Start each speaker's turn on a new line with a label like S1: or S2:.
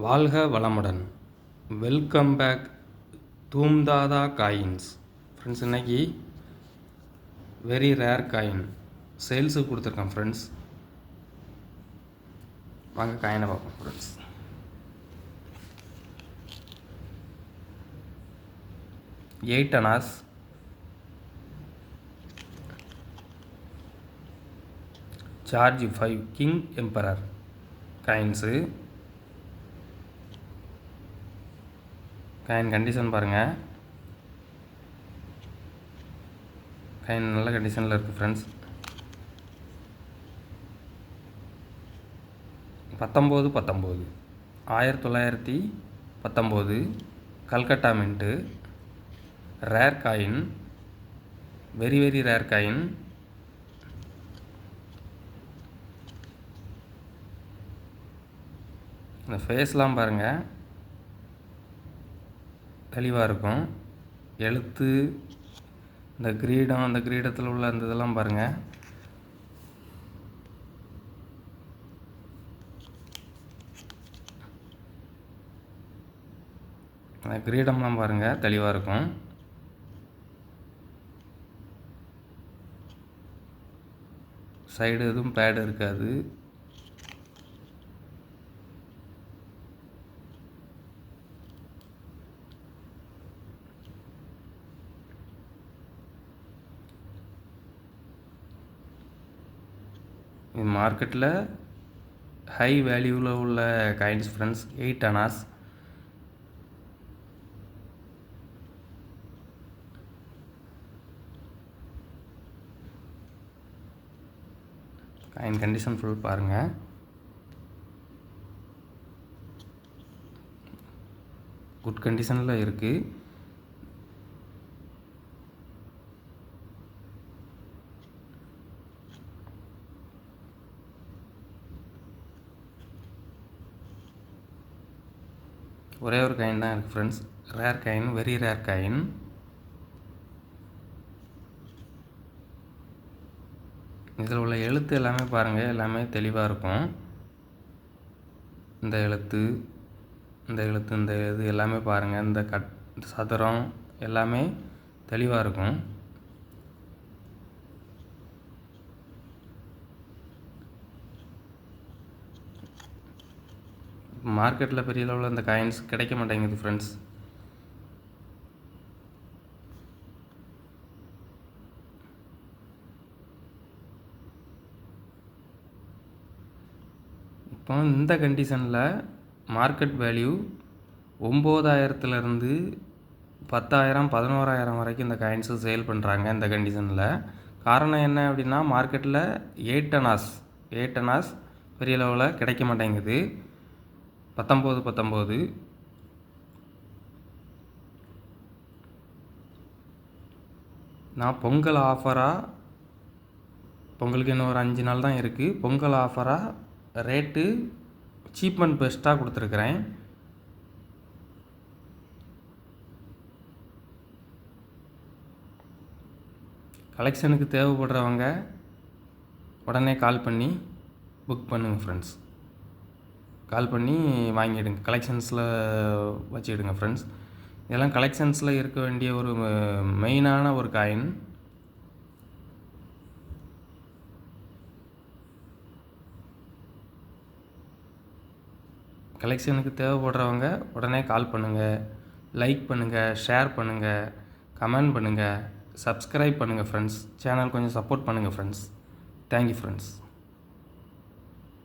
S1: வாழ்க வளமுடன். Welcome back தூம்தாதா காயின்ஸ். ஃப்ரெண்ட்ஸ், இன்றைக்கி வெரி ரேர் காயின் சேல்ஸுக்கு கொடுத்துருக்கேன் ஃப்ரெண்ட்ஸ். வாங்க காயினை பார்ப்போம் friends. Eight annas, George 5 king emperor coins. Coin condition பாருங்கள். காயின் நல்ல கண்டிஷனில் இருக்குது friends. 1919 Calcutta mint. Rare coin, very very rare coin. இந்த ஃபேஸ்லாம் பாருங்கள், தெளிவாக இருக்கும். எழுத்து, இந்த கிரீடம், அந்த கிரீடத்தில் உள்ள அந்த இதெல்லாம் பாருங்கள். அந்த கிரீடம்லாம் பாருங்கள், தெளிவாக இருக்கும். சைடு எதுவும் பேடு இருக்காது. இது மார்க்கெட்டில் ஹை வேல்யூவில் உள்ள coins friends. 8 Anas. Coin condition full பாருங்கள். குட் கண்டிஷனில் இருக்குது. ஒரே ஒரு காயின் தான் இருக்குது friends. Rare coin, very rare coin. இதில் உள்ள எழுத்து எல்லாமே பாருங்கள், எல்லாமே தெளிவாக இருக்கும். இந்த எழுத்து, இந்த எழுத்து, இந்த இது எல்லாமே பாருங்கள். இந்த சதுரம் எல்லாமே தெளிவாக இருக்கும். மார்க்கெட்டில் பெரிய அளவில் இந்த காயின்ஸ் கிடைக்க மாட்டேங்குது ஃப்ரெண்ட்ஸ். இப்போ இந்த கண்டிஷனில் மார்க்கெட் வேல்யூ 9,000லேருந்து 10,000, 11,000 வரைக்கும் இந்த காயின்ஸு சேல் பண்ணுறாங்க இந்த கண்டிஷனில். காரணம் என்ன அப்படின்னா, மார்க்கெட்டில் 8 அனாஸ் பெரிய அளவில் கிடைக்க மாட்டேங்குது. 19 நான் பொங்கல் ஆஃபராக, பொங்கலுக்கு இன்னும் ஒரு 5 நாள் தான் இருக்குது. பொங்கல் ஆஃபராக ரேட்டு சீப் அண்ட் பெஸ்ட்டாக கொடுத்துருக்குறேன். கலெக்ஷனுக்கு தேவைப்படுறவங்க உடனே கால் பண்ணி புக் பண்ணுங்கள் ஃப்ரெண்ட்ஸ். கால் பண்ணி வாங்கிடுங்க, கலெக்ஷன்ஸில் வச்சுக்கிடுங்க ஃப்ரெண்ட்ஸ். இதெல்லாம் கலெக்ஷன்ஸில் இருக்க வேண்டிய ஒரு மெயினான ஒரு காயின். கலெக்ஷனுக்கு தேவைப்படுறவங்க உடனே கால் பண்ணுங்கள், லைக் பண்ணுங்கள், ஷேர் பண்ணுங்கள், கமெண்ட் பண்ணுங்கள், சப்ஸ்கிரைப் பண்ணுங்கள் ஃப்ரெண்ட்ஸ். சேனல் கொஞ்சம் சப்போர்ட் பண்ணுங்கள் ஃப்ரெண்ட்ஸ். Thank you friends.